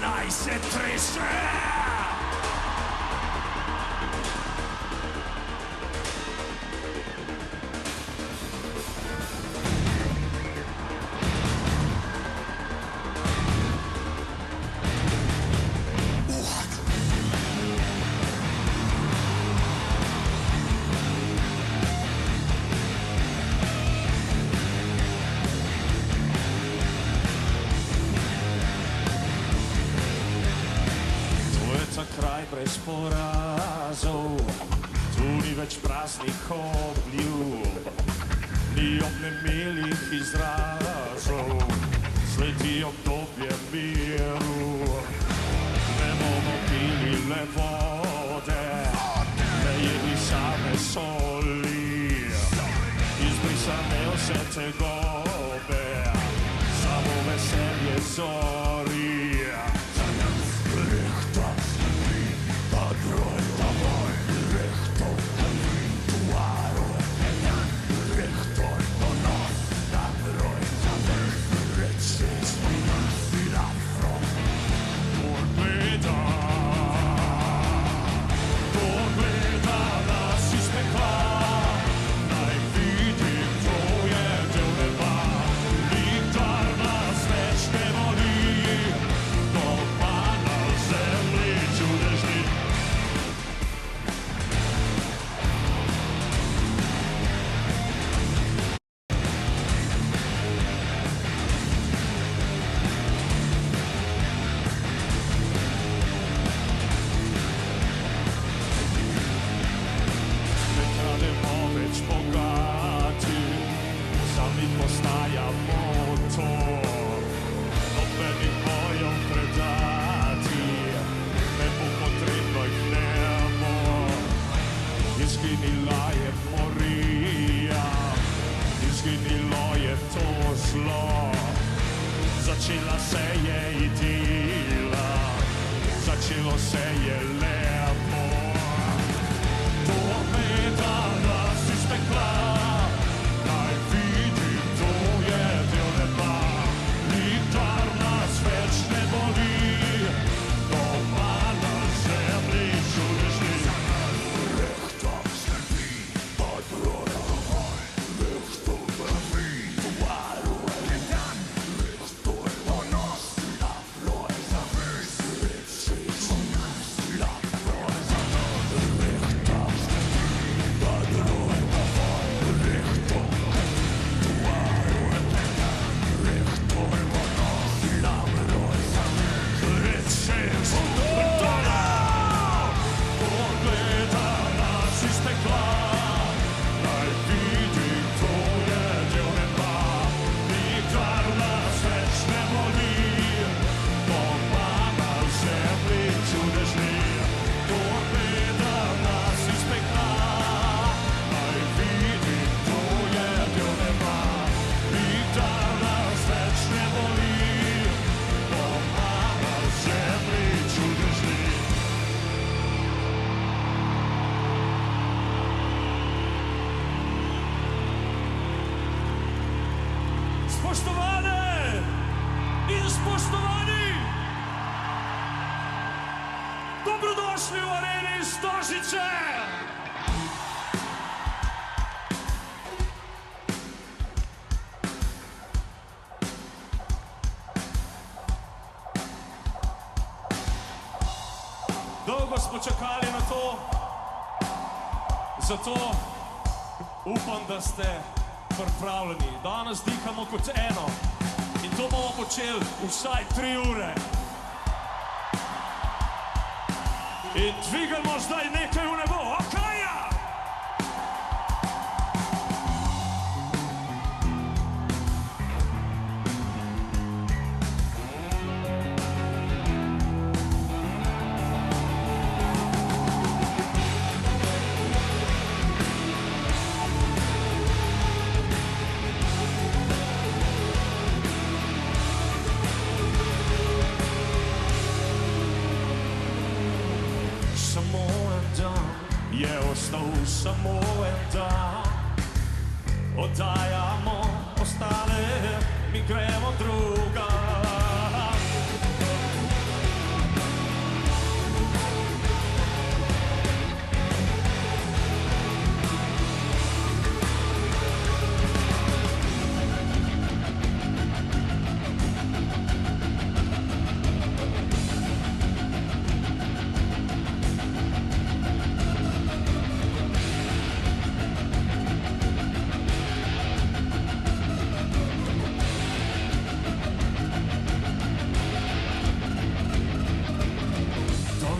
Naj se trese! Brez porazov, tu ni več praznih obljub, ni obnemelih izrazov, sledi obdobje miru. Ne bomo pili le vode, ne jedli same soli, izbrisane vse tegobe, samo veselje zori. Izginila je morija, izginilo je to zlo, začela se je idila, začelo se je lepo. To medala si spekla, naj vidim, to je del neba, nikdar nas več ne boli, doma na zemlji čudežni. Spoštovane in spoštovani, dobrodošli v areni Stožice! Dolgo smo čakali na to, zato upam, da ste pripravljeni. Danes dihamo kot eno in to bomo počeli vsaj 3 ure. In dvigamo zdaj nekaj v nebo, okej? Samo en dan je ostal, samo en dan. Oddajamo ostale, mi gremo drugam.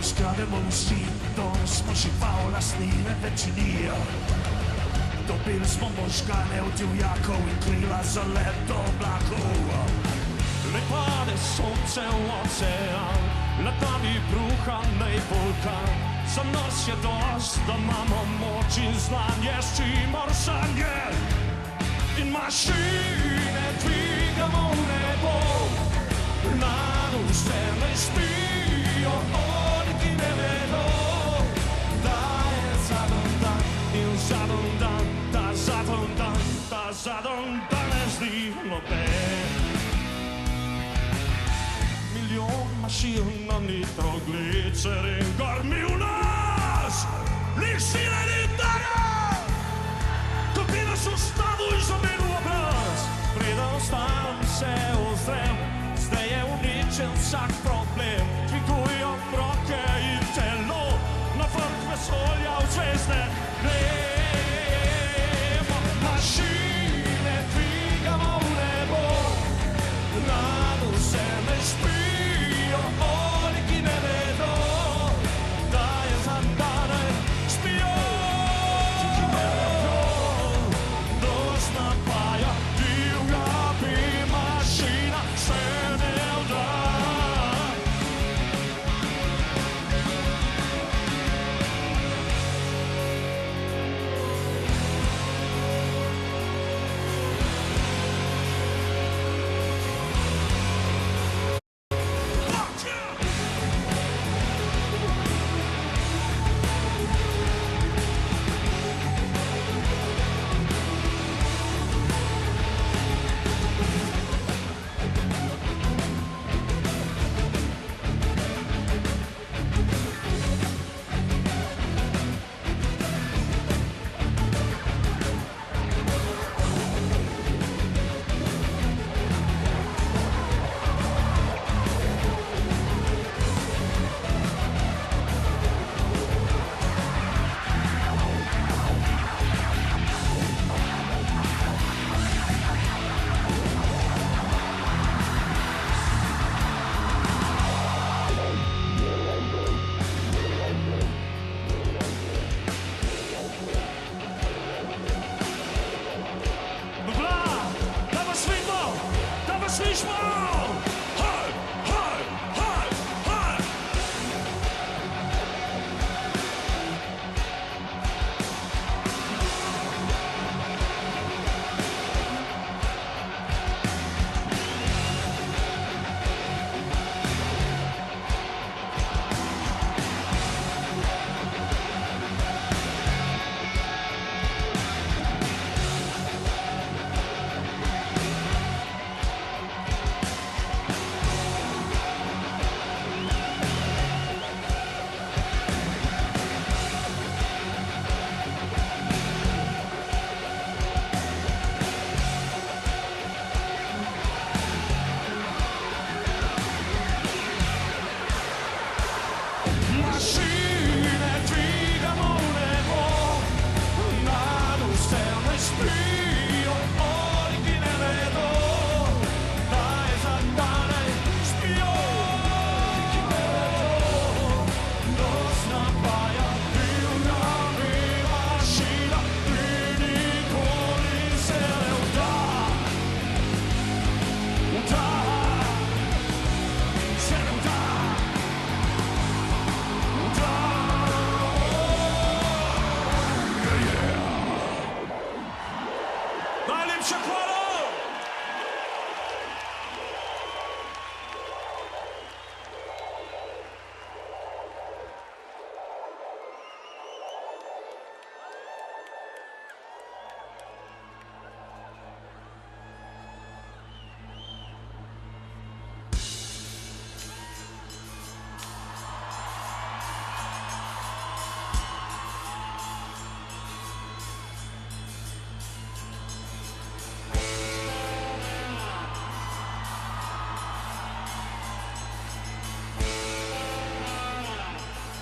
Skrademo vsi, danes smo že polastnine večinija. Dobili smo možgane od divjakov in krila za leto oblakov. Ne pade sonce v ocean, nad nami bruha nej vulkan. Za nas je dost, da imamo moč in znanje, s čimer sanje. In mašine dvigamo v nebo, nad vse ne spijo, oni ki ne vedo, da je zadnji dan in zadnji dan, ta zadnji dan, ta zadnji dan ne zdi noben. Milijon mašin na nitroglicerin grmi v nas, ni sile ni denarja, ko bi nas ustavil in zamenil obraz. Preden ostanem se ozrem, zdaj je uničen vsak problem. Dvigujem roke in telo, na vrh vesolja v zvezde gremo. Mašine dvigamo v nebo, nad vse ne spijo, oni ki ne vedo, da je zadnji dan, spijo. Ti ki ne vedo, nos napaja divja bi mašina, se ne vda.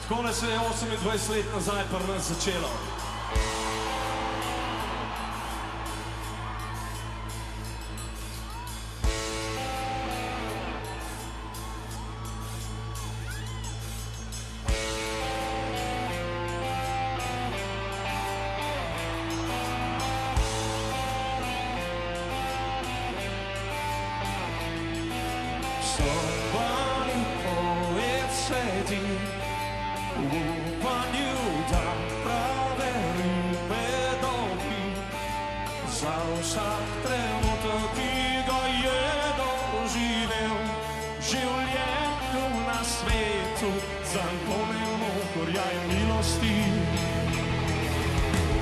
Takole se je 28 let nazaj pri nas začelo. Somebody poet sveti v upanju, da prave ribe dobi za vsak trenutek, ki ga je doživel v življenju na svetu, zanj pomembno gorja in milosti.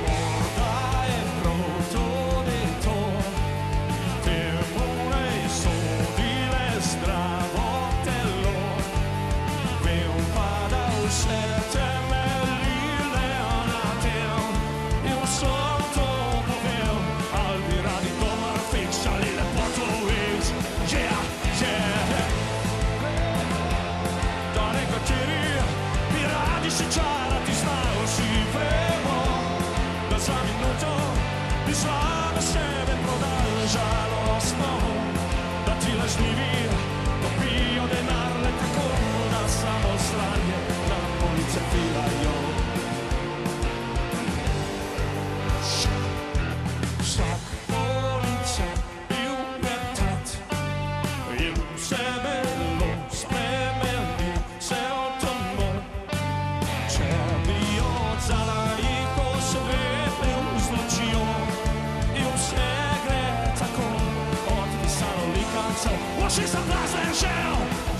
Morda je prav tudi to, temu ne sodi le zdravo telo. Vem pa, da vse temelji le na tem in vsem to povem, ali bi radi doma fiksali lepoto ulic. Yeah, yeah. Da nekateri bi radi še čarati znajo, vsi vemo, da za minuto bi same sebe prodali žalostno, da ti lažnivi dobijo denar le tako, da samo sranje na ulice filajo. Vsak ulice bil metat in vse melo spremeni se otomo. Če bi od zadaj jih osvetlil z nočjo in vse gre tako od pisano likancev. Oči za prazen žel,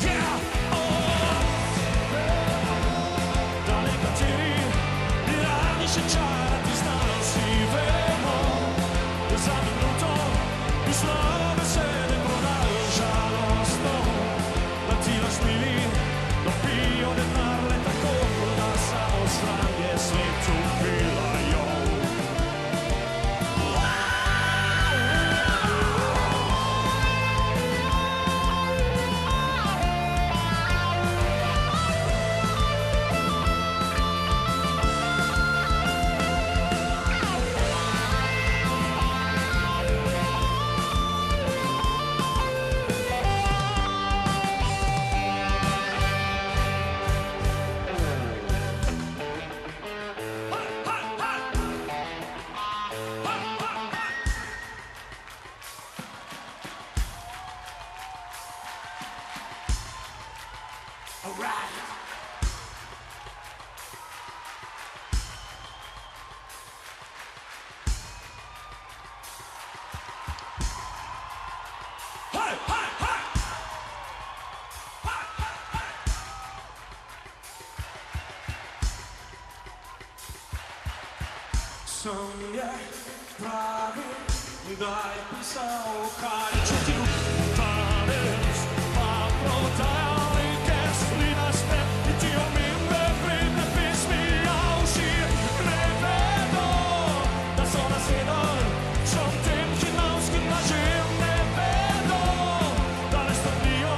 yeah, oh. Da nekateri bi radi še čarati znajo, vsi vemo, da za minuto bi slabe sebe prodali žalostno, da ti lažnivi dobijo denar le tako, da samo sranje svetu filajo. Alright. Hey, hey, hey. Sem je pravi, da je pisal, kar je čutil danes, pa prodajali gesli na spet in ti omimbe vredne pesmi, a vsi ne vedo, da so nasedali vsem tem hinavskim lažem. Ne vedo, da ne strnijo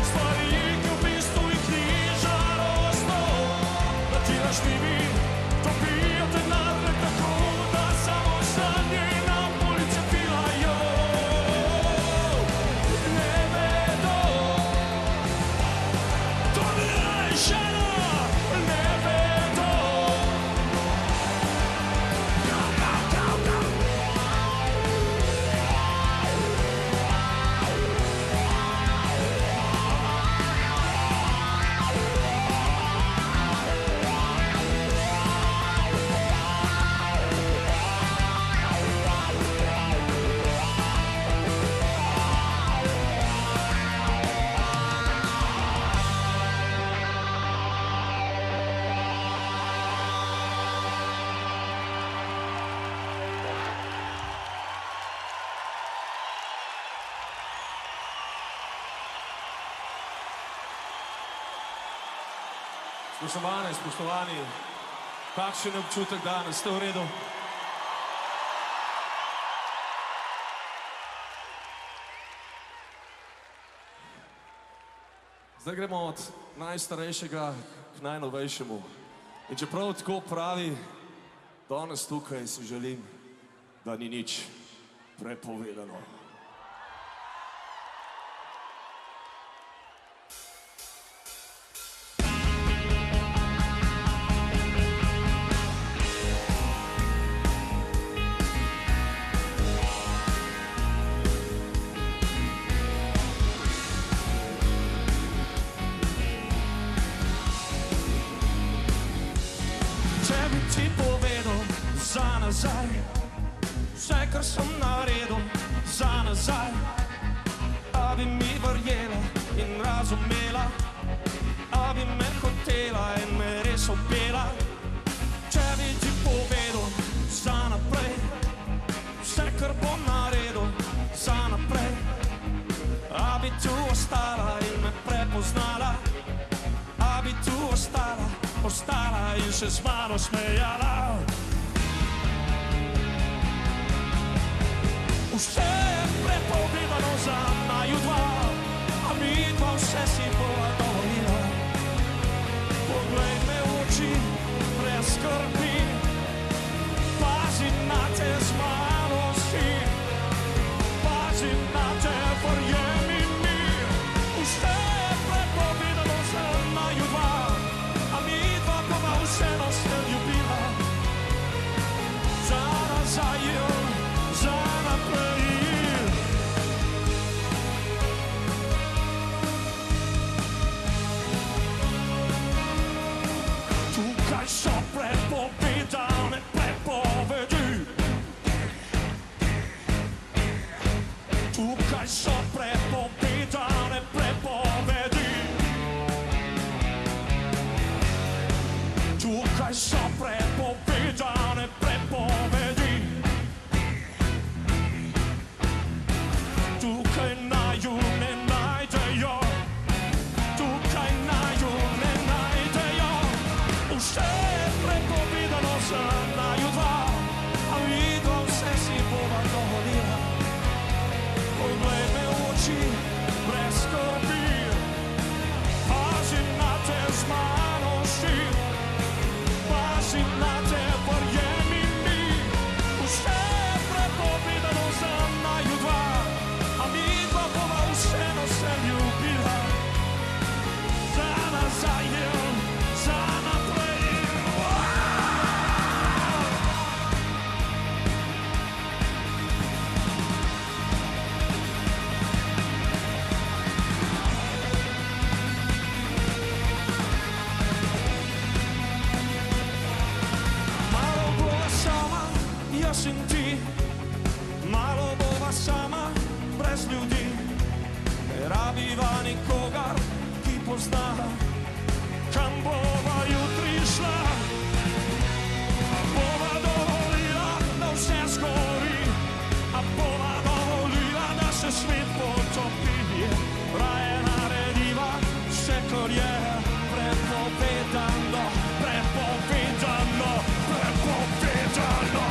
stvari, ki v bistvu jih ni žalostno, da ti lažnivi dobijo denar le tako, da samo sanje na ulice filajo. Ne vedo, to ni rešeno, ne vedo. Go, go, go, go. Spoštovane, spoštovani, kakšen je občutek danes, ste v redu? Zdaj gremo od najstarejšega k najnovejšemu. In čeprav tako pravi, danes tukaj si želim, da ni nič prepovedano. Vse, kar sem naredil za nazaj, a bi mi verjela in razumela, a bi me hotela in me res opela. Če bi ti povedal za naprej, vse, kar bom naredil za naprej, a bi tu ostala in me prepoznala, a bi tu ostala in se z mano smejala. Vse je prepovedano za naju dva, a mi dva vse si bova dovolila. Poglej me v oči, brez skrbi, pazi na te, z mano si, pazi na te, verjemi mi. Vse je prepovedano za naju dva, a mi dva bova vseeno se ljubila. Za nazaj, za naprej. Tukaj so prepovedane prepovedi. Tukaj so prepovedane prepovedi. Tukaj so prepovedane prepovedi. Tukaj naju ne najdejo. Tukaj naju ne najdejo. Vse je prepovedano za naju dva, a vidva vse si bova dovolila. Poglej me v oči, brez skrbi, pazi na te, z mano si, pazi na te, verjemi mi. Vse je prepovedano za naju dva, a vidva bova vseeno se ljubila. Za nazaj, za naprej. Malo bova sama, jaz in ti, malo bova sama, brez ljudi. Ne rabiva nikogar, ki pozna, kam bova jutri šla. A bova dovolila, da vse zgori, a bova dovolila, da se svet potopi. Raje narediva vse, kar je prepovedano, prepovedano, prepovedano.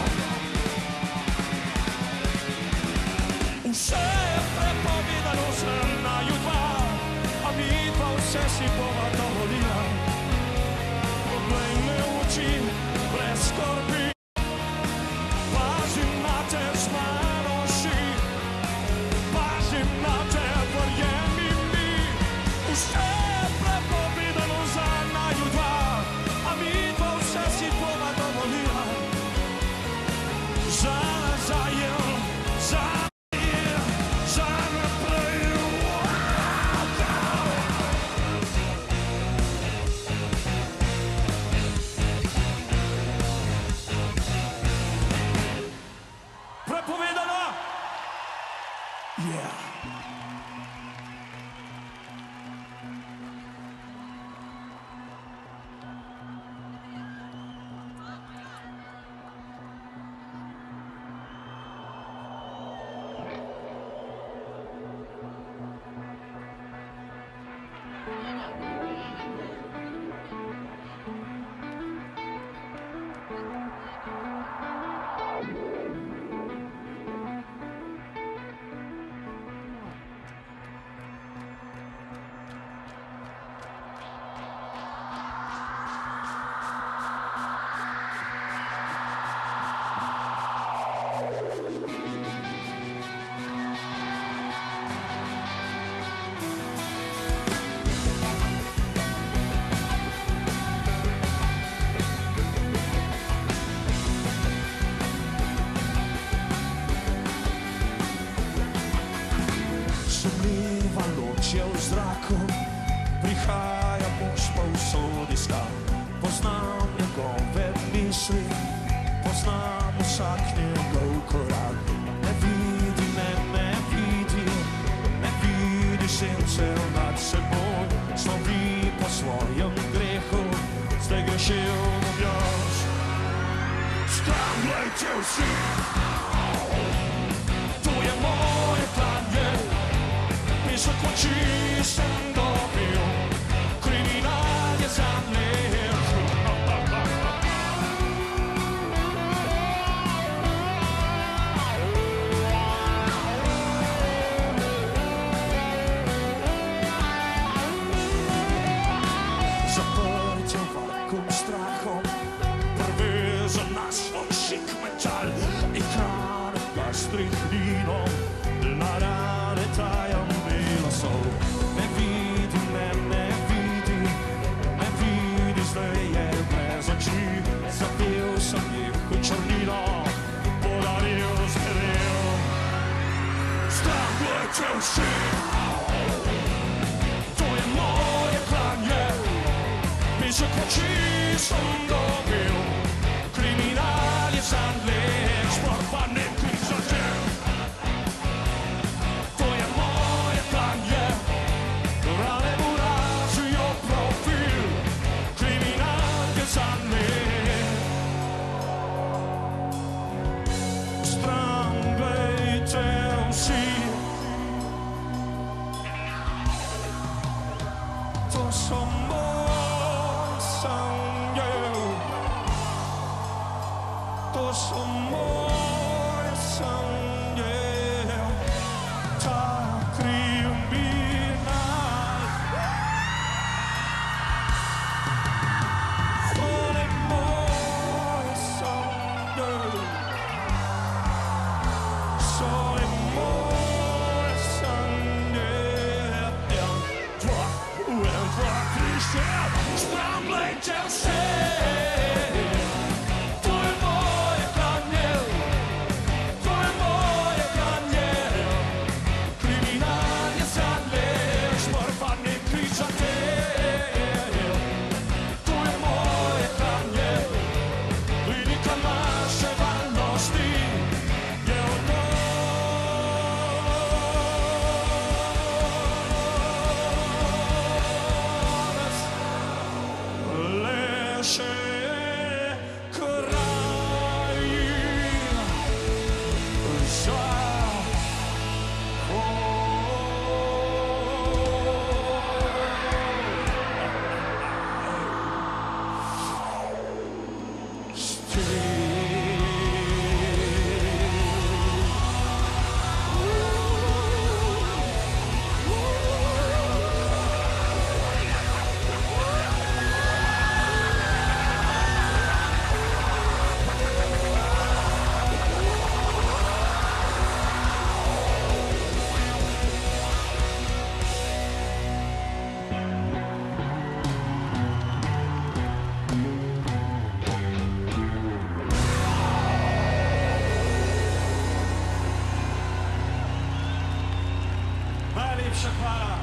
Vse je prepovedano za naju dva, a mi pa vse si bova dovolila. Poglej me v oči, brez skrbi, pazi na te, z mano si, pazi na te, verjemi mi. Vse je prepovedano za naju dva, a mi pa vse si bova dovolila. Za nazaj, za znam vsak njegov korak. Ne vidi me, ne vidi sence nad seboj, slovi po svojem grehu, zdaj grešil mu bjaš. Stranglejte vsi, to je moje klanje, pesek oči sem dobil, kriminal je zamlel. zaprte vakum strahom, Preveza nas ošik metal i hrane ga strihninom, denarane tajam belasov. Ne vidi me, ne vidi, zdaj je brez oči, zapel sem jih v črnino, podaril zveril. stranglejte vsi, To je moje klanje, pesek oči sem dobil, kriminal je zamlel, sploh pa ne križatem. To je moje klanje, rane urazijo profil, kriminal je zamlel. Stran glejte vsi, to so moje sanje, to so moje sanje, ta kriminal. To je moje sanje, to je moje sanje. En, dva, tri, štiri, stranglejte vse. To je moje klanje, to je moje klanje, kriminal je zamlel, smrt pa ne kričate. To je moje klanje, velika naše varnosti je odnos. Le še kraji za najlepša hvala.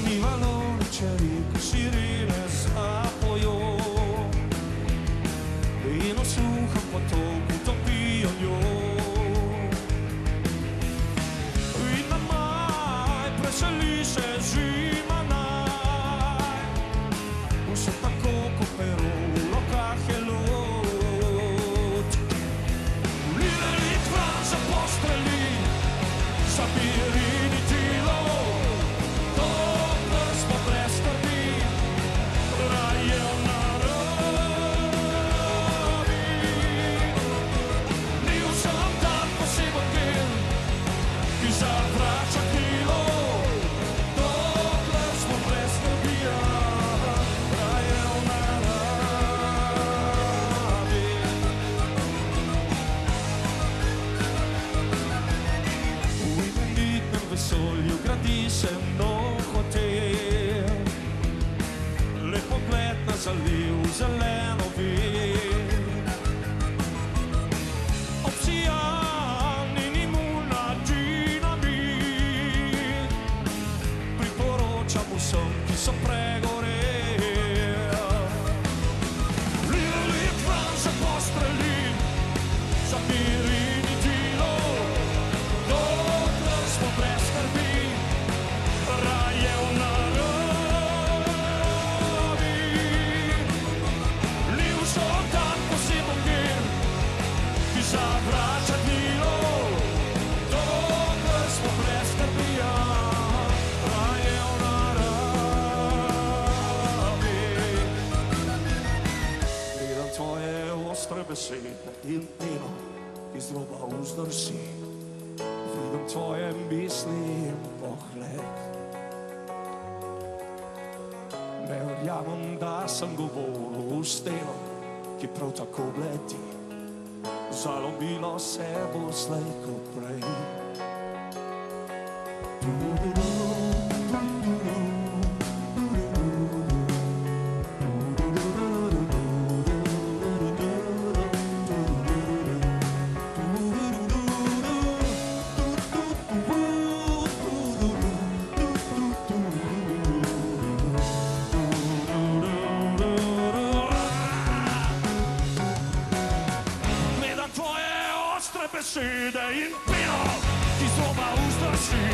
Ni valore, če reko sirene zapojo in vse som ki so pregorel. Lili kran se postreli, zamiri ni dilo, dokler smo brez skrbi, raje v naravi. Ni vsak dan poseben gir, ki zavrača dilo, dokler smo brez skrbi, raje v naravi. Gledam tvoje ostre besede in peno, ki zroba vzdrži. Vidim tvoje misli in pogled. Ne verjamem, da sem govoril s telo, ki prav tako bledi. Zalomilo se bo slej ko prej. Gledam tvoje ostre besede in peno, ki zroba vzdrži.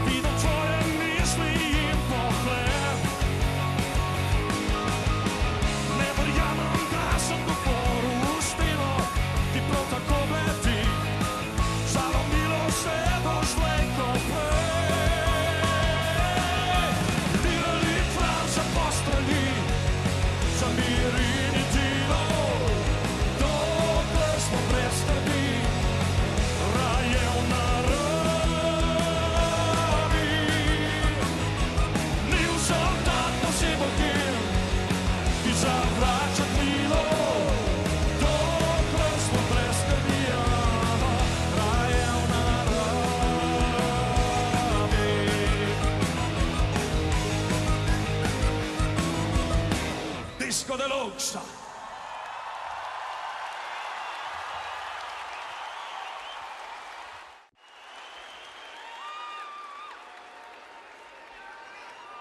Vidim tvoje misli in pogled. Ne verjamem, da sem govoril s telo, ki prav tako bledi. Zalomilo se bo slej ko prej. Lili kran se postreli, zamiri ni dilo, dokler smo brez skrbi, raje v naravi. Ni vsak dan poseben gir, ki zavrača dilo, dokler smo brez skrbi, raje v naravi. Disco Deluxe.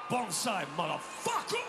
Bonsai, motherfucker!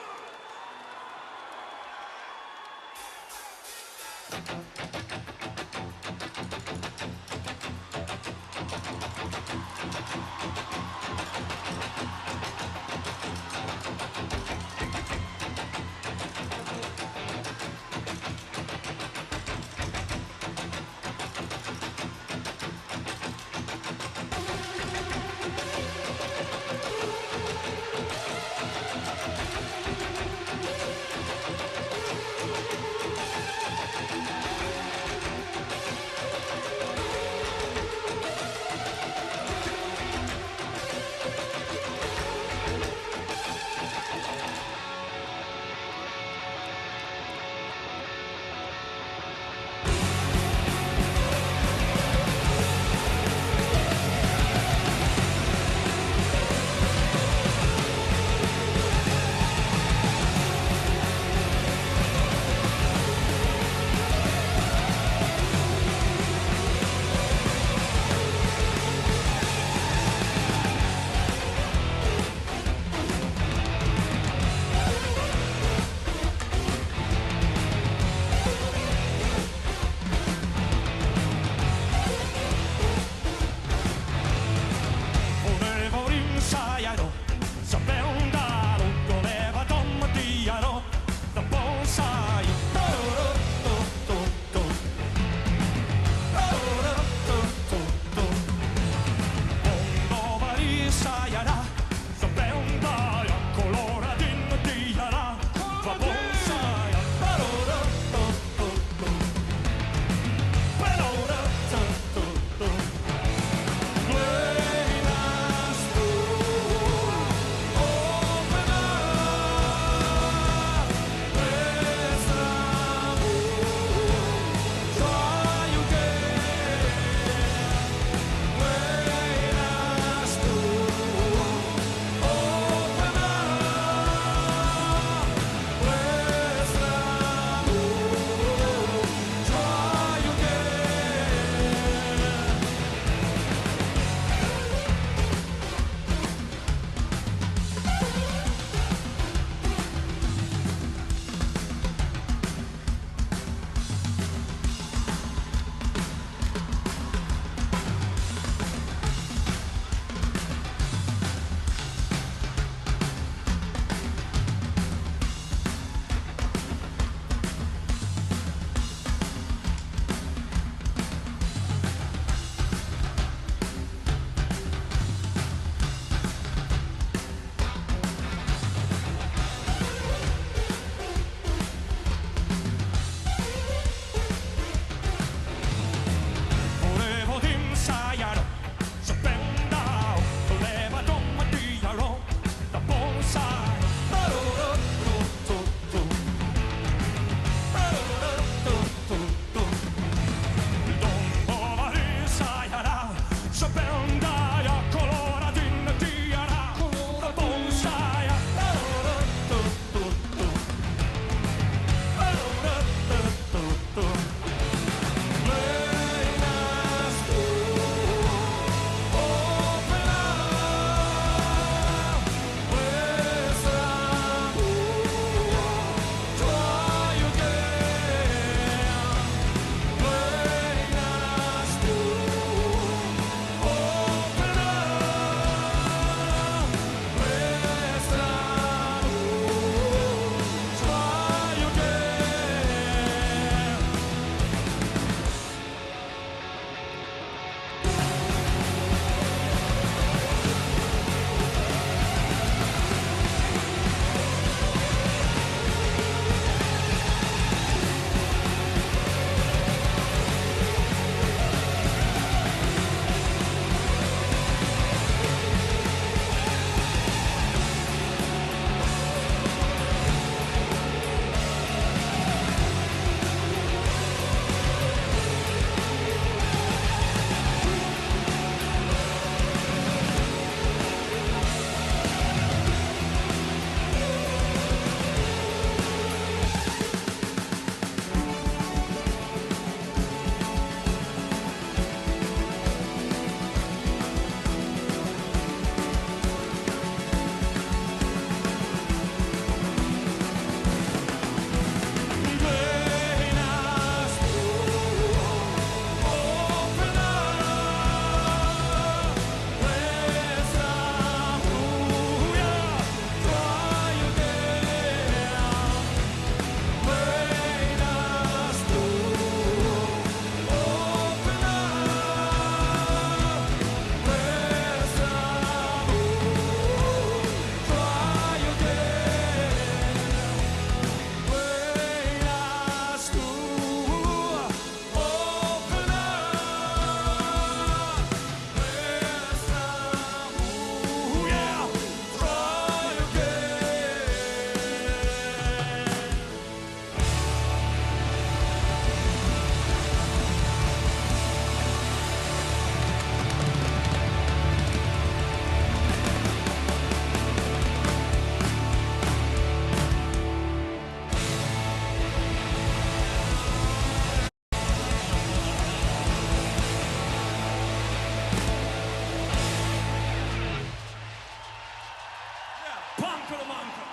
Pankalo manjka.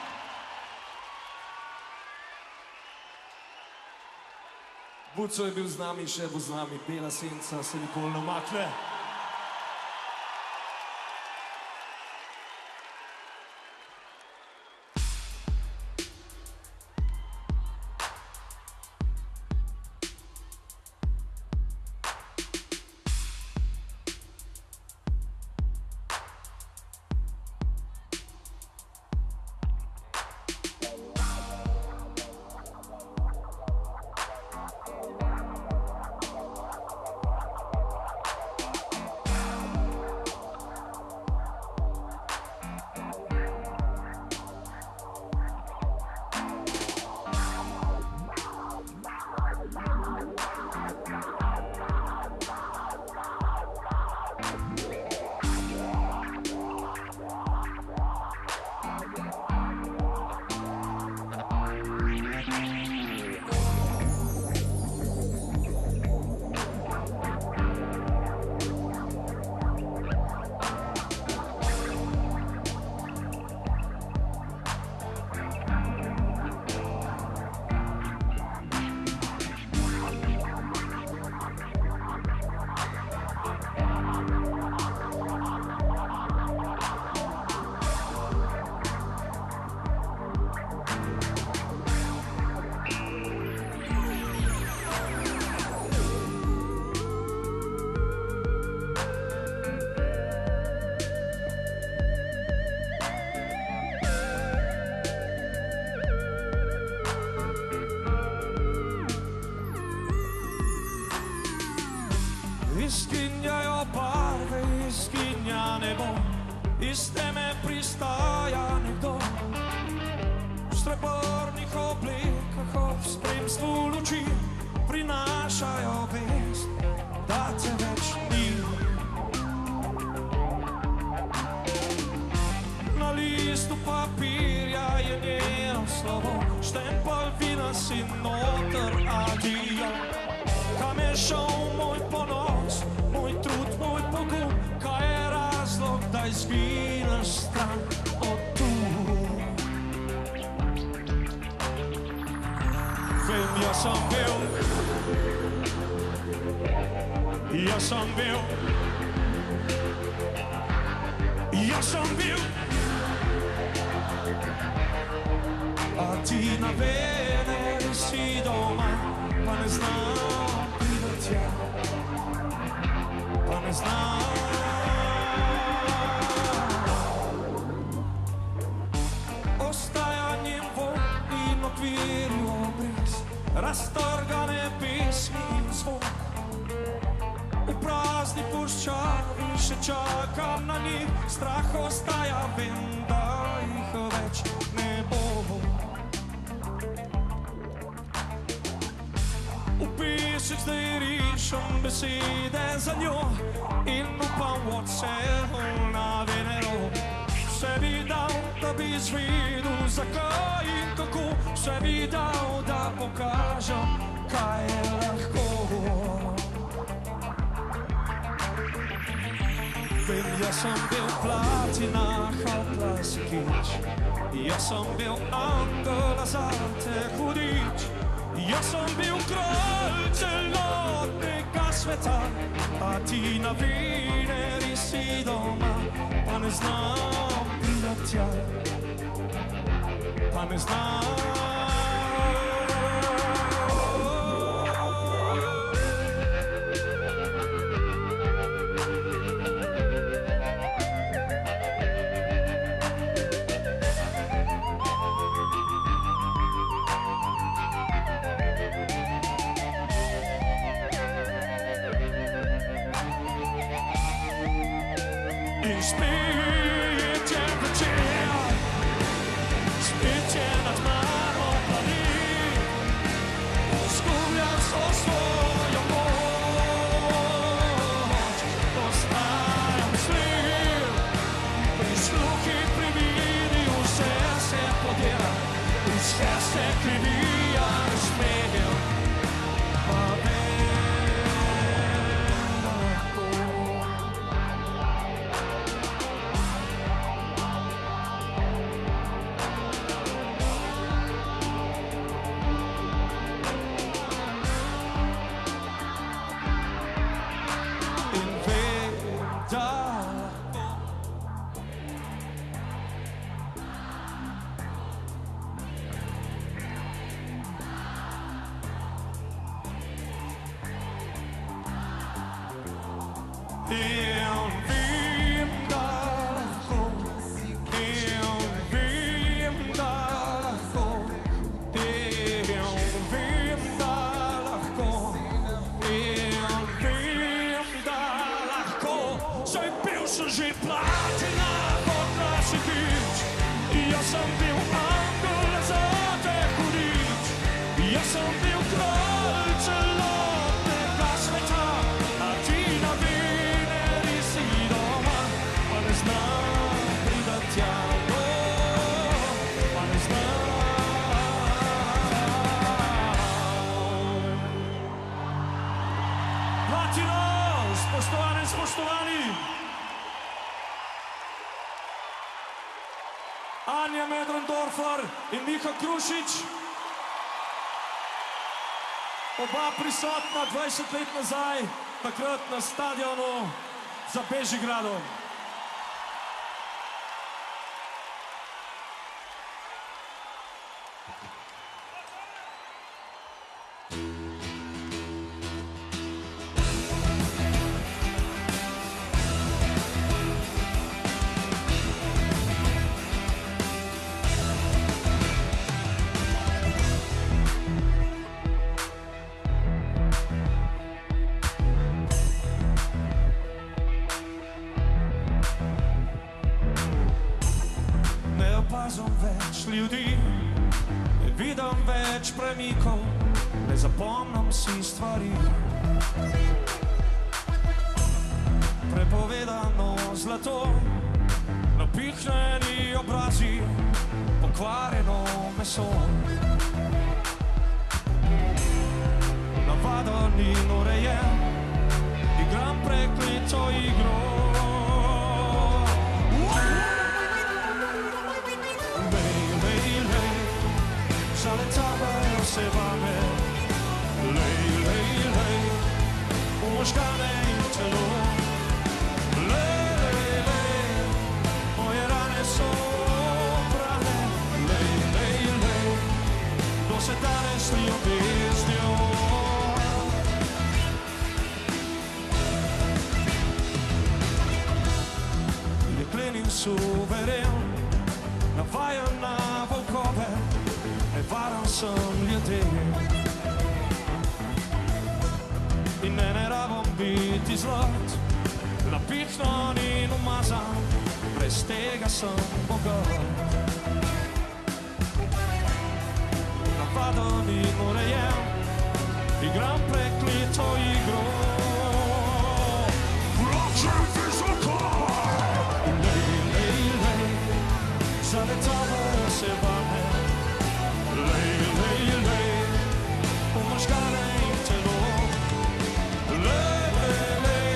Buco je bil z nami, še bo z nami, bela senca se nikoli ne umakne. Izginjajo barve, izginja nebo, iz teme pristaja nekdo. V srebrnih oblekah ob spremstvu luči prinašajo vest, da te več ni. Na listu papirja je njeno slovo, štempelj vina si noter adijo. Kam je šel moj ponos, moj trud, moj pogum, kaj je razlog, da izgineš stran od tu? Vem, jaz sem bil, jaz sem bil, jaz sem bil, a ti na Veneri si doma, pa ne znam. Pa ne znam. Ostajanjem vod in okvirju obris, raztrgane pesmi in zvok. V prazni puščavi še čakam na njih, strah ostaja, vem, da jih več ne bo. Pisek zdaj rišem besede za njo in upam v odsev na Venero. Vse bi dal, da bi izvedel zakaj in kako, vse bi dal, da pokažem, kaj je lahko. Vem, jaz sem bil platina, hotla si kič, jaz sem bil angel, a za te hudič. Jaz sem bil kralj celotnega sveta, a ti na Veneri si doma, pa ne znam priti tja, pa ne znam. Jaz sem bil angel za te hudič, jaz sem bil kralj celotnega sveta, a ti na Veneri si doma, pa ne znam priti tja, pa ne znam. Platino, spoštovane in spoštovani, Anja Mödrendorfer in Miha Krušič, oba prisotna 20 let nazaj, takrat na stadionu za Bežigradom. Opazim več ljudi, ne vidim več premikov, ne zapomnim si stvari. Prepovedano zlato, napihnjeni obrazi, pokvarjeno meso. Navaden in urejen, igram preklito igro. Zaletavajo se vame, lej, lej, lej, v možgane in telo. Lej, lej, lej, moje rane so prane. Lej, lej, lej, do se danes ni obvezdjo. Jeklenin suveren, navajen na volkove, nevaren sem ljudem. In ne rabim biti zlat, napihnan in umazan, brez tega sem bogat. Navaden in urejen, igram preklito igro. Vročaj visoko! Lej, lej, lej, zaletavajo se vame. Lej, lej, lej, v možgane in telo. Lej, lej, lej,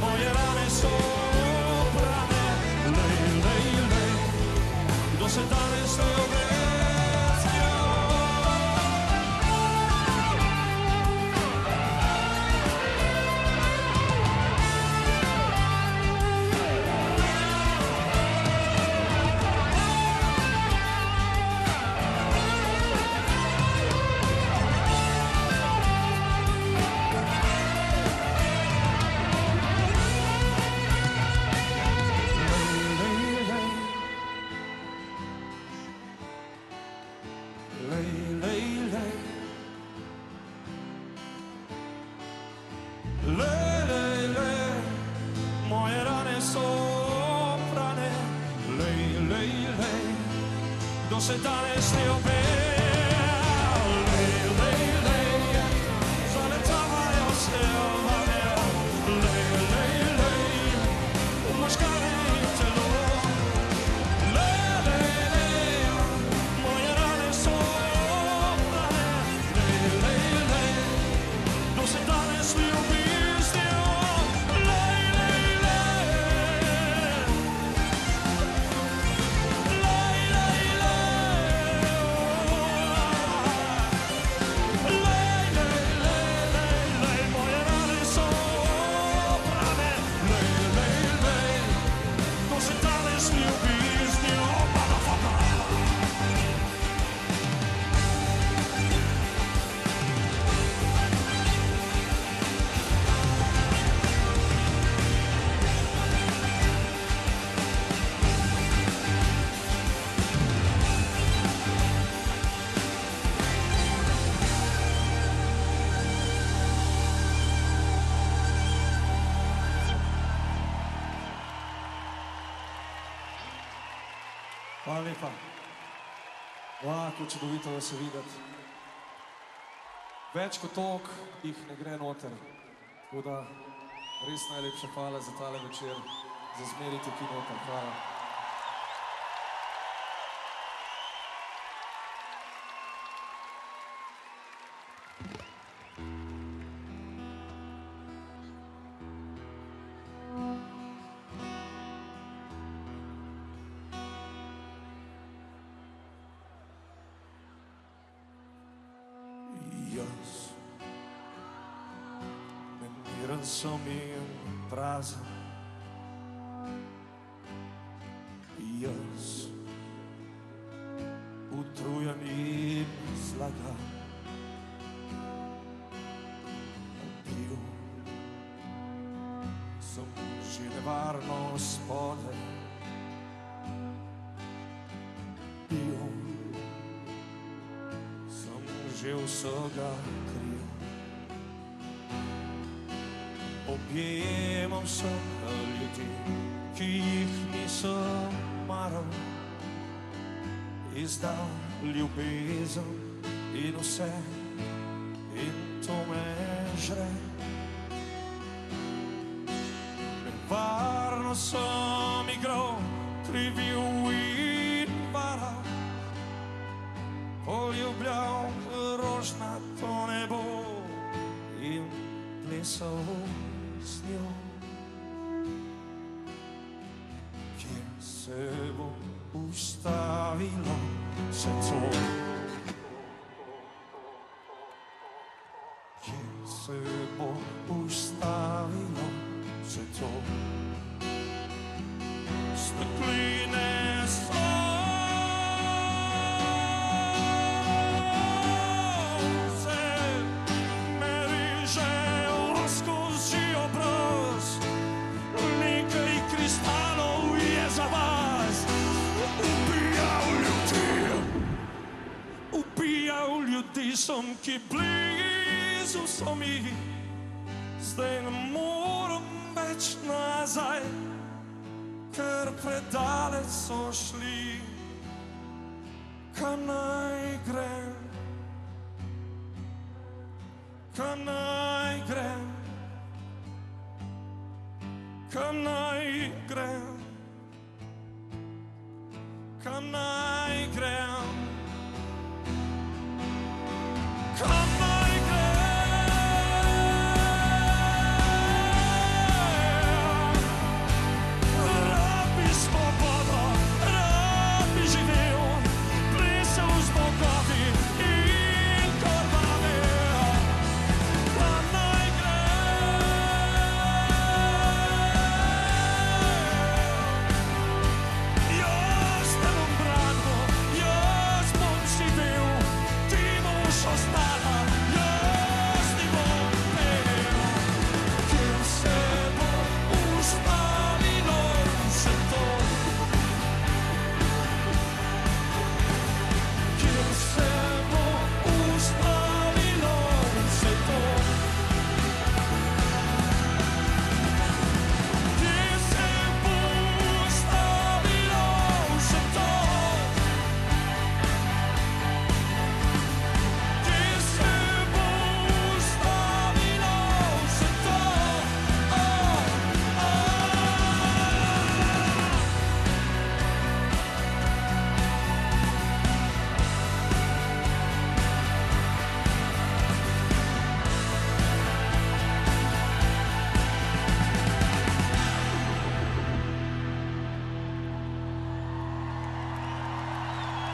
moje rane so prane. Lej, lej, lej, do se danes ne obvezdjo. Lej, lej, lej, moje rane so prane. Lej, lej, lej, do se danes ne obvezdjo. Lej, lej, lej, zaletavajo se vame. Lej, lej, lej, v možgane in telo. Lej, lej, lej, moje rane so prane. Lej, lej, lej, do se danes ne obvezdjo. Hvala lepa. Kako čudovito vas je videti. Več kot toliko jih ne gre noter. Tako da res najlepša hvala za tale večer, za zmeri tukaj noter. Hvala. Nemiren sem in prazen, jaz utrujen in zlagan, bil sem že nevarno spodaj, bil sem že vsega kriv. Objemam vseh ljudi, ki jih nisem maral, izdal ljubezen in vse, in to me žre. Nevarno sem igral, krivil in varal, poljubljal rožnato nebo in plesal z njo. Kje se bo ustavilo vse to? Kje se bo ustavilo vse to? Stekline so ljudi sem, ki blizu so mi, zdaj ne morem več nazaj, ker predaleč so šli. Kam naj grem? Kam naj grem? Kam naj grem? Kam naj grem? Come my Rabbi svoboda, rabbi živel, plesal z bogovi in krvave. Kam naj jaz te bom branil, jaz bom živel, ti boš ostal.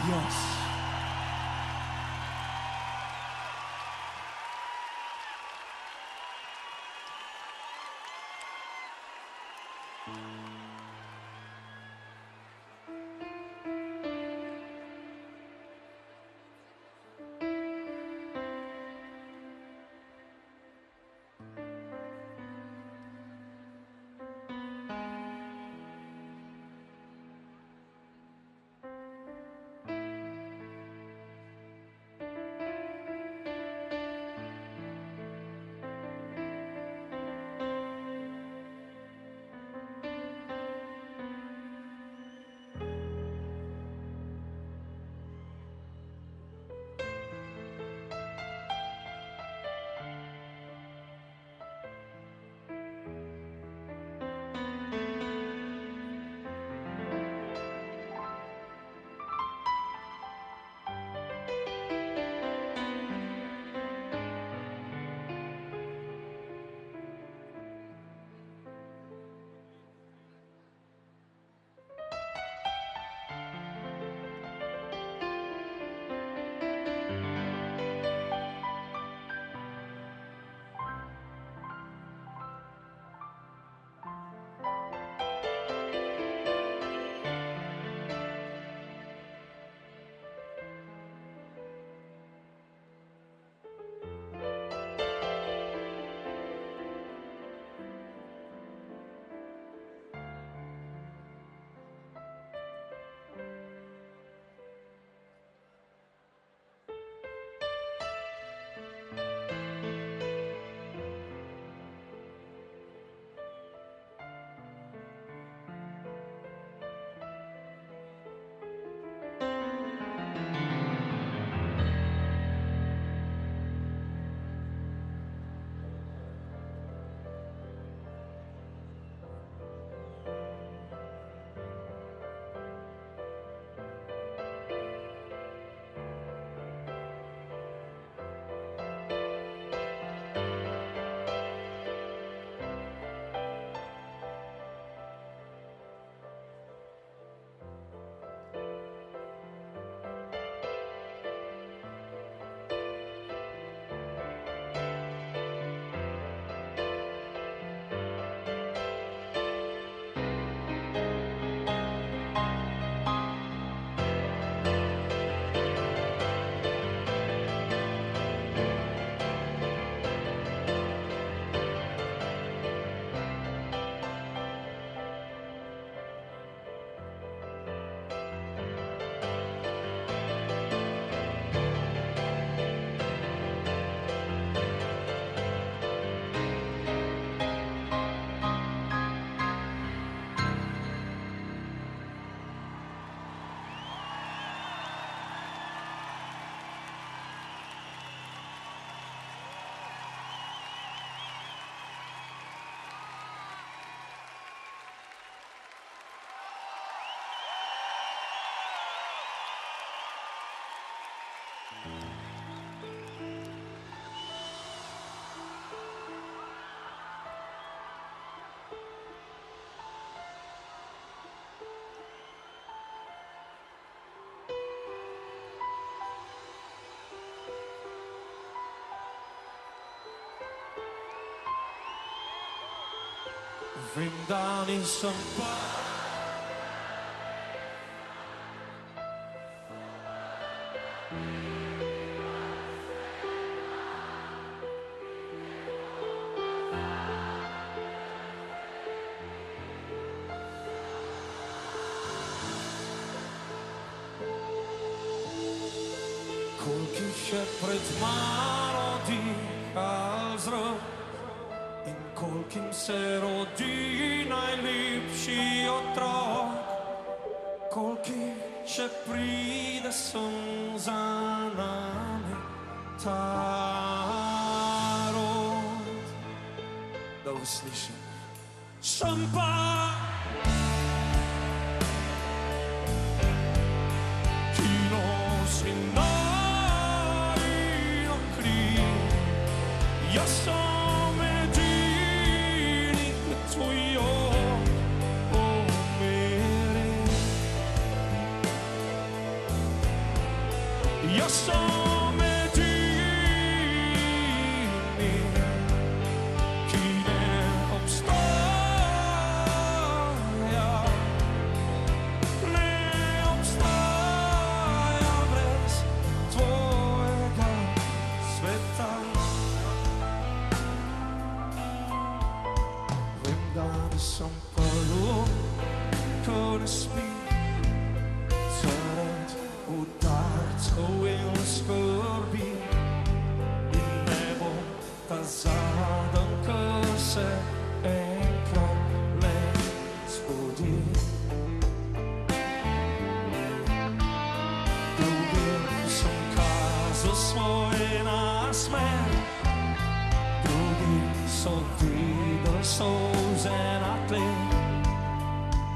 Yes. Vem da nisem pa. Koliko jih je pred mano dihal zrak in kolkim se rodi najlepši otrok, koliki še pride sem za nami ta rod. Da uslišim. Sem pa ki nosim najino kri, jaz sem edini, ki tvojo pomeri. Jaz sem edini, ki ne obstaja, ne obstaja brez tvojega sveta. Vem, da nisem prvo, ko ne spim, zaradi udarcev in skrbi, in ne bom ta zadnji, ko se enkrat le zbudi. Drugim sem kazal svoj nasmeh, drugi so videli solze na tleh,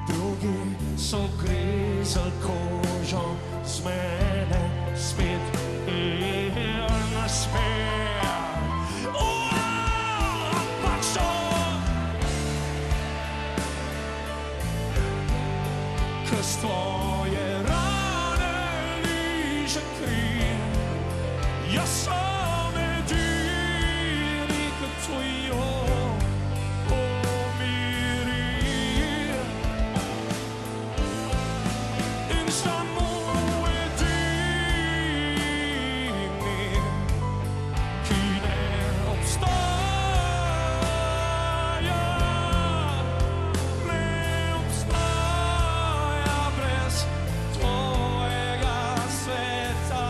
drugi so grizali kožo z mene spet in nasmeh. Ampak so, ko s tvoje rane liže kri, jaz sem edini, ko tvojo pomiri. In samo edini, ki ne obstaja, ne obstaja brez tvojega sveta.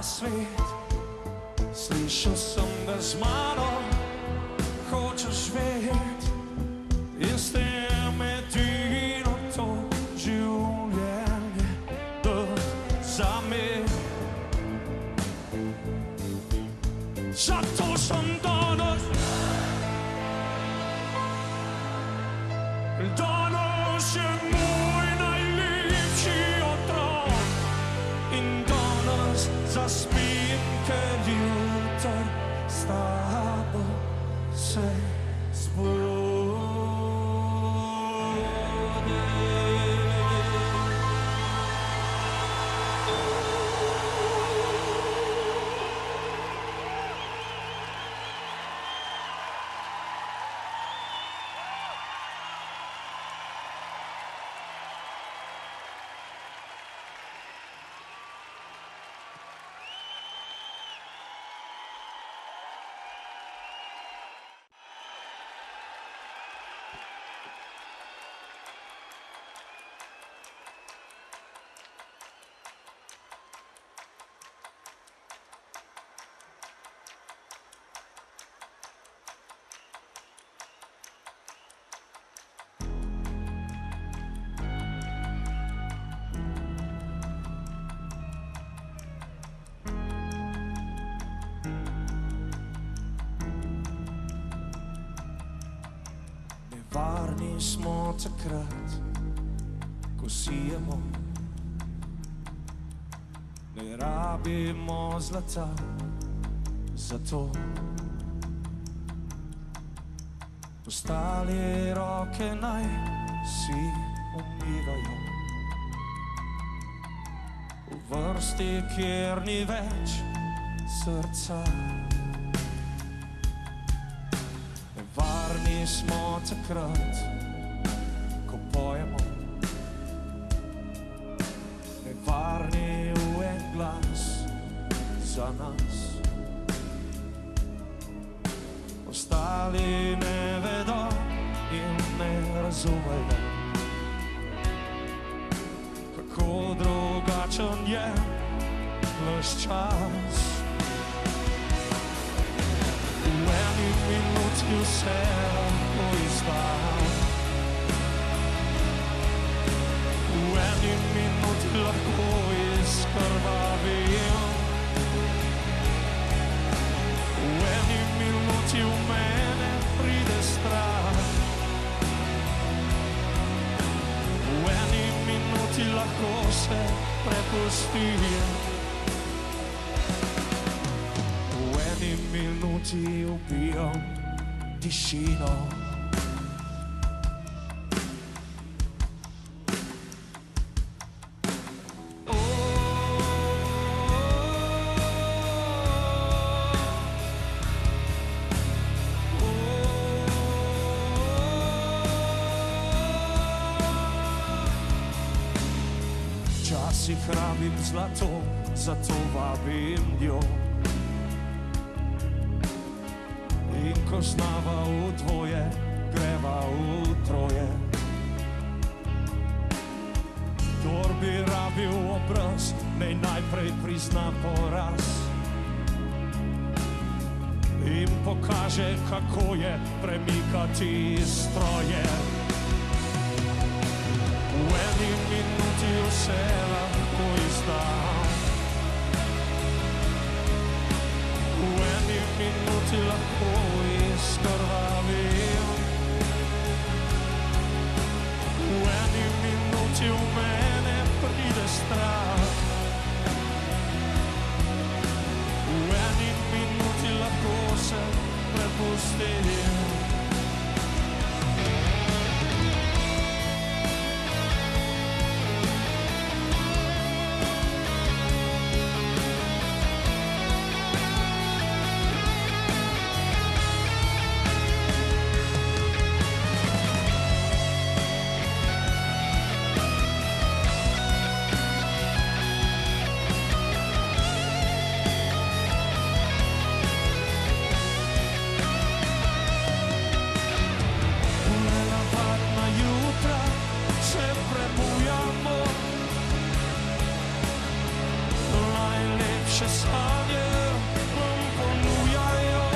Svet, slišal sem ga z mano, hočeš vedeti, in s tem edino to življenje, da zame. Zato sem danes je moj najlepši otrok in danes zaspim, ker jutri s tabo se zbudim. Varni smo takrat, ko sijemo. Ne rabimo zlata za to. Ostale roke naj si umivajo v vrsti, kjer ni več srca. Nevarni smo takrat, ko pojemo. Nevarni v en glas za nas. Ostali ne vedo in ne razumejo, kako drugačen je naš čas. V eni minuti vse lahko izdam, v eni minuti lahko izkrvavim, v eni minuti v mene pride strah, v eni minuti lahko se prepustim, v eni minuti ubijam tišino. Včasih rabim zlato, zato vabim jo. In ko znava v dvoje, greva v troje. Kdor bi rabil obraz, naj najprej prizna poraz in pokaže, kako je premikati stroje. V eni minuti vse lahko izdam, v eni minuti lahko izkrvavim, v eni minuti v mene pride strah, v eni minuti lahko se prepustim. Najlepše sanje nam ponujajo,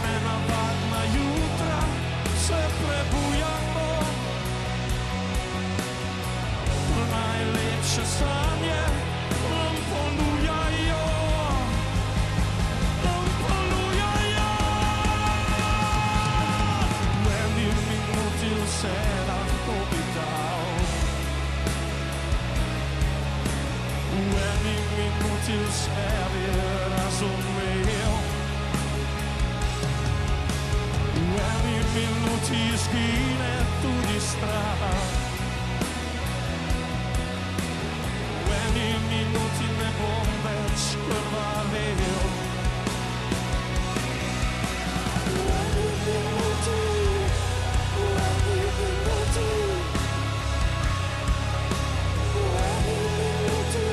nenavadna jutra se prebujamo. Najlepše sanje nam ponujajo, nam ponujajo. V eni minuti vse lahko bi dal, v eni minuti vse bi razumel, v eni minuti izgine tudi strah, v eni minuti ne bom več krvavel, v eni minuti, v eni minuti, v eni minuti.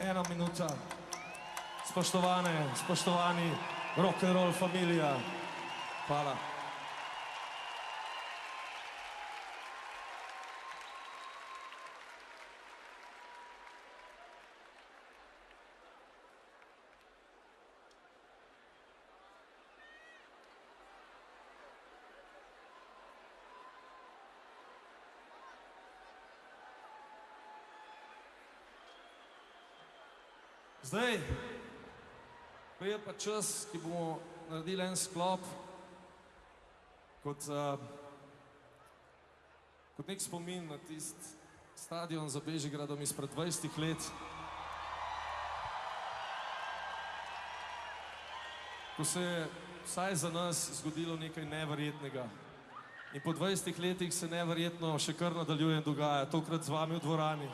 Ena minuta. Spoštovane, spoštovani, Rock'n'roll familija. Hvala. Zdaj, prije pa čas, ki bomo naredili en sklop kot nek spomin na tisti stadion za Bežigradom izpred 20 let, ko se je vsaj za nas zgodilo nekaj neverjetnega. In po 20 letih se neverjetno še kar nadaljuje in dogaja, tokrat z vami v dvorani.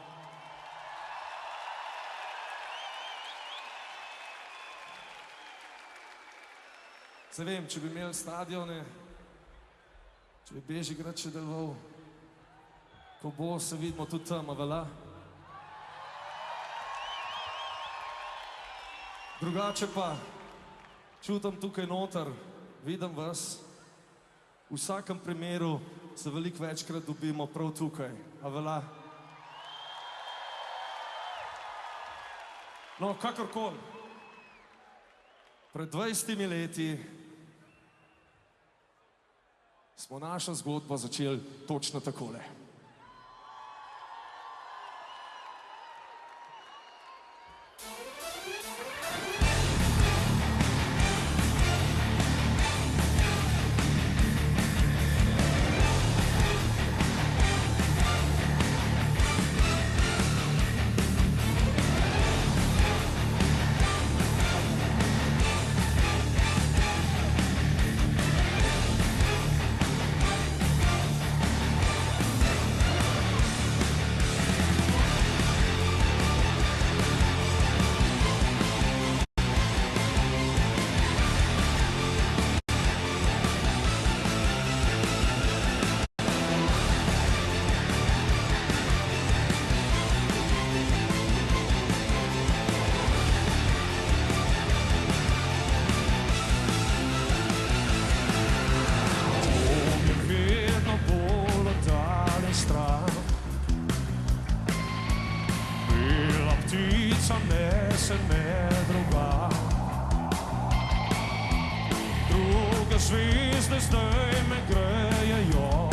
Se vem, če bi imeli stadione, če bi Bežigrad še deloval, ko bo, se vidimo tudi tam, a velja? Drugače pa, čutim tukaj noter, vidim vas, v vsakem primeru se veliko večkrat dobimo prav tukaj, a velja? No, kakorkoli, pred 20 leti smo našo zgodbo začeli točno takole. Nese me druga, druge zvezde zdaj me grejejo,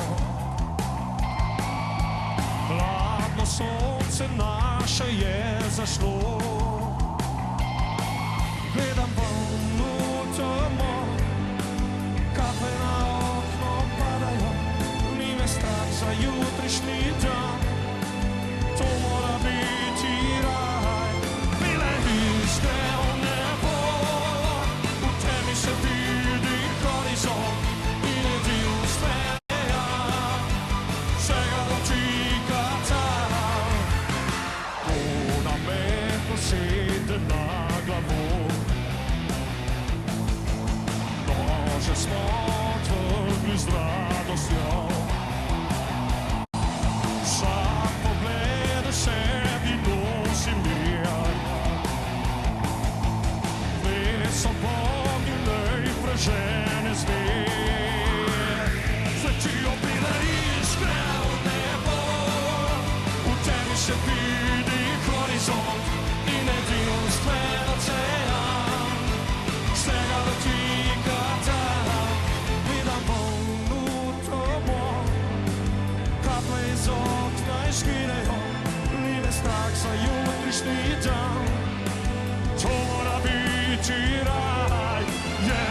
hladno sonce naše je zašlo, gledam ven v temo, kape na okno padajo, ni me strah za jutrišnji dan, to mora biti raj. Iskrev nebo, v temi se vidi horizont in edinstveja, vsega dotika tam. Ona me posede na glavo, nože smo odvrgli z radostjo. Vsak pogled v sebi nosi mir, so Bogi najvražene zver. Svetijo bile iskre v nebo, v temi se vidi horizont in edinstven ocean, vsega dotika tam. Vidim ven v temo, kaplje iz okna izginejo, ni me strah za jutrišnji dan, to mora biti raj, je raj.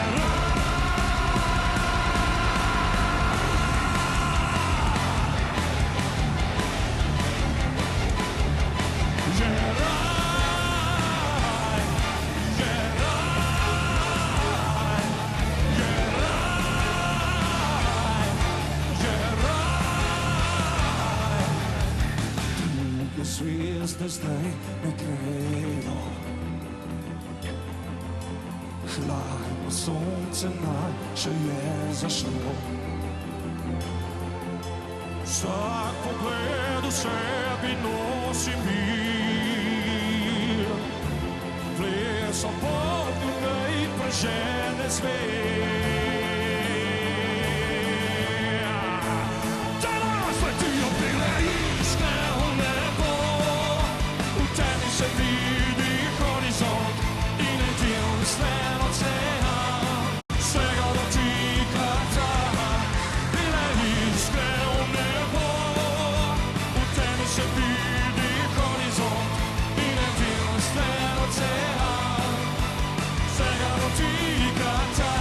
Je raj, je raj, je raj, je raj. Druge zvezde zdaj ne grejo, hladno sonce naše je zašlo. Vsak pogled v sebi nosi mir, pleso pod njej prežen Teraz leti opile iskre u nebo, u temi se vidi horizont i nejedinstven ocean. Svega dotika ta, bile iskre u nebo, u temi se vidi horizont i nejedinstven ocean. Svega dotika ta.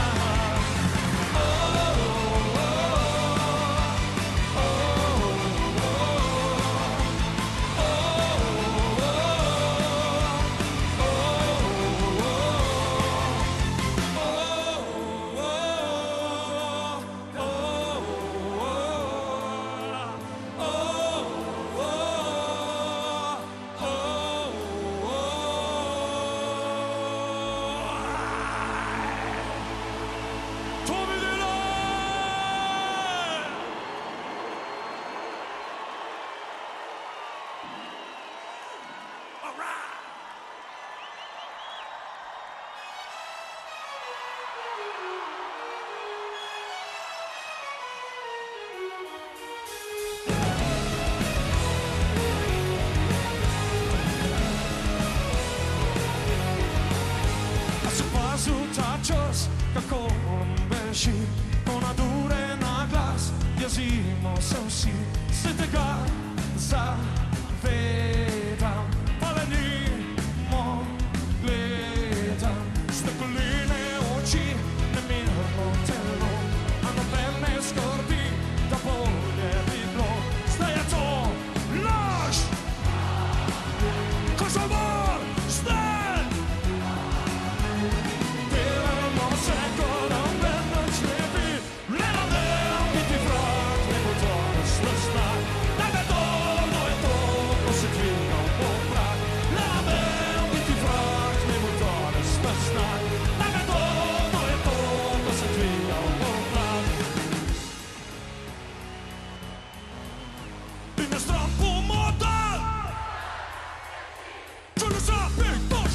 Čas kako beži, ko nadure na glas, jezimo se vsi, se tega zavedam, palenimo gledam, stepeline oči, nemirno telo, a noben ne skrbi, da bolje bi bilo, zdaj je to laž, košomor, zdaj. Tu ne seras pour mental. Tu ne seras plus pour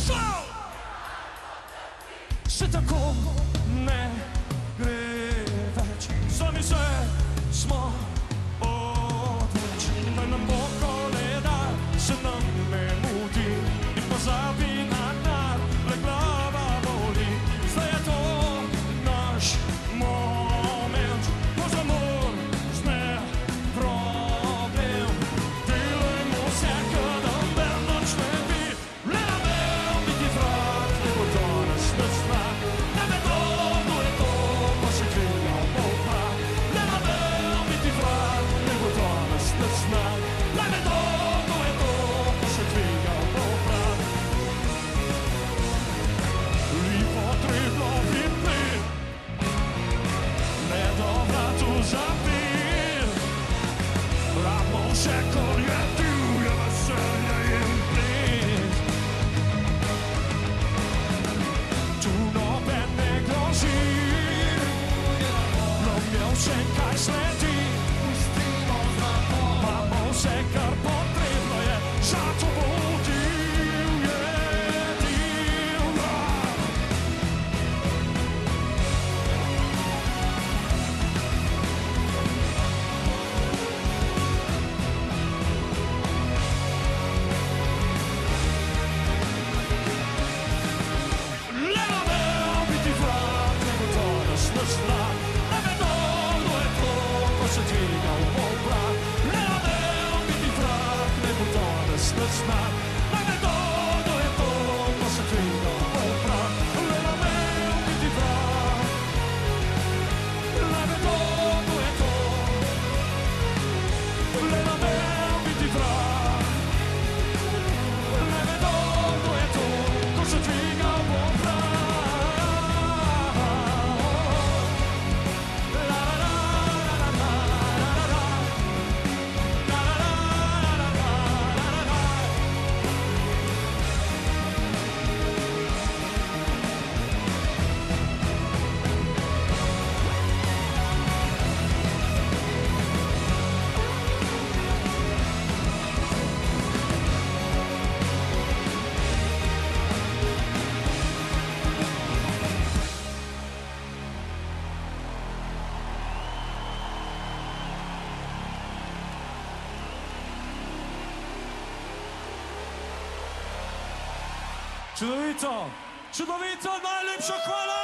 Čudovito, čudovito, najlepša hvala!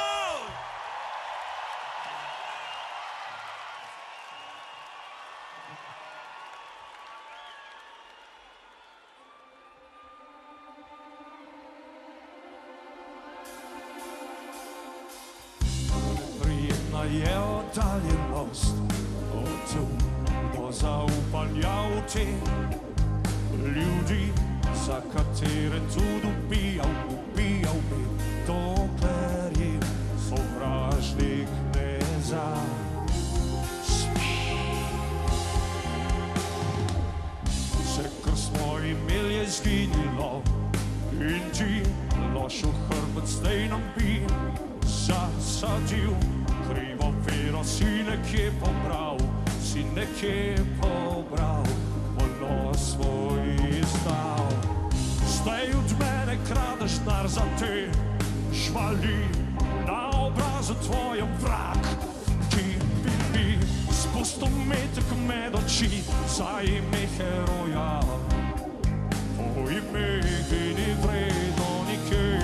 Prijetna je oddaljenost od tu do zaupanja v te ljudi, za katere tudi ubijal bi, dokler jim sovražnik ne zaspi. Vse, kar smo imeli, je zginilo in ti loš v hrbet zdaj nam bi zasadil. Krivo vero si nekje pobral, ono svoj izdal. Zdaj od mene kradeš denar za te žvali, na obrazu tvojem vrag, ki bi spustil metek med oči za ime heroja. Tvoj ime ni vredno nikjer.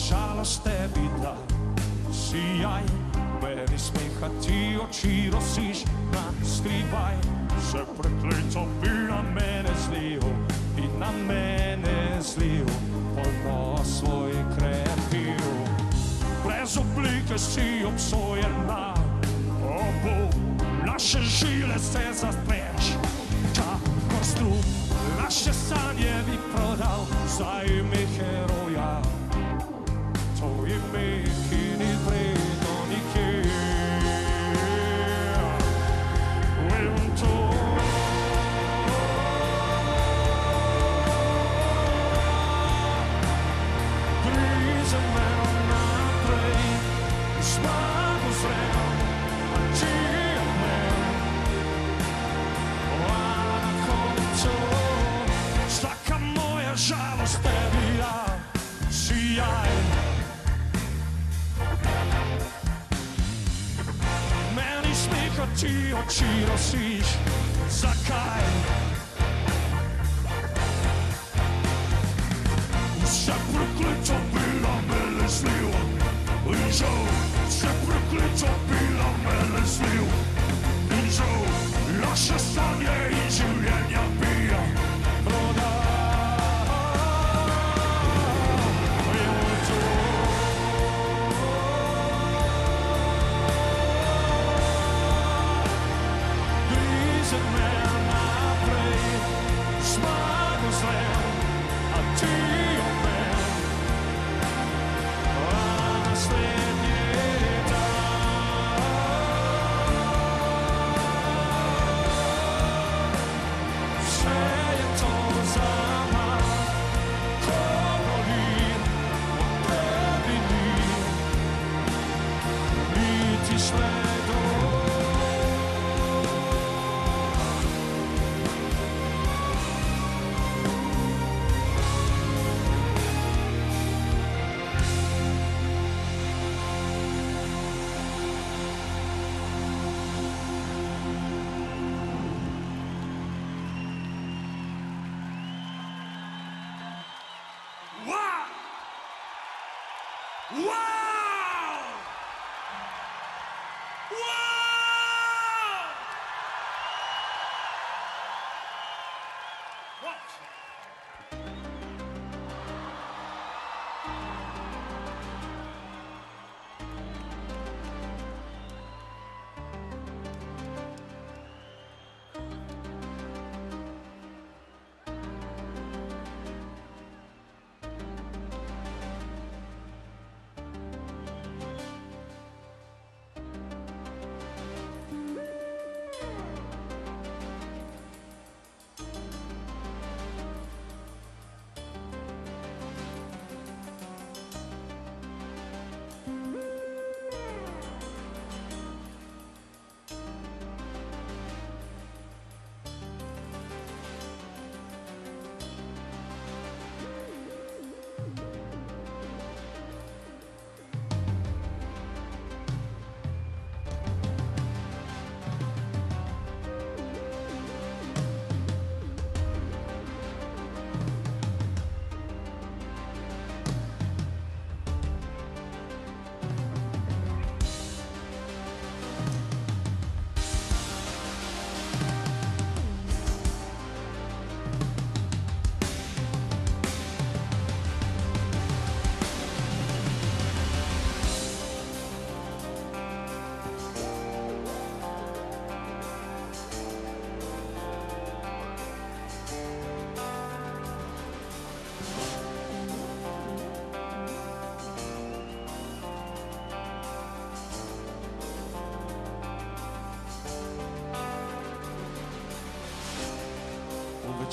Žalost tebi da sijaj, meni smeha ti oči rosiš na skrivaj. Se prekleto bi na mene zlil, polno svoj krepil. Brez oblike si obsojen na obu, naše žile se zastreš, kakor strup. Naše sanje bi prodal za ime heroja. To ime, ki ni vredno nikjer. In to bliže me naprej, zmago zrem, a ti je mel. A na koncu vsaka moja žalost tebi ja sijaj. Ti oči rosiš, zakaj? Vse prekleto bi na mene zlil, in žal, vse prekleto bi na mene zlil, in žal, naše sanje in življenja bi prodal. Wow!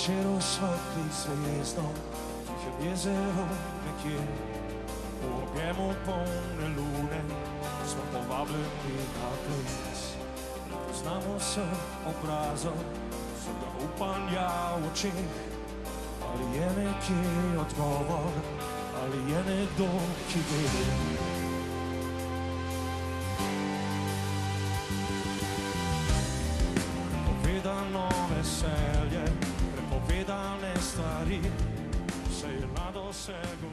večer osvetli zvezdo, tihe jezero nekje. V objemu polne lune smo povabljeni na ples. Poznamo se obrazov, vsega upanja v očeh. Ali je nekje odgovor, ali je nekdo, ki ve. Prepovedano veselje, prepovedane stvari, se je na dosegu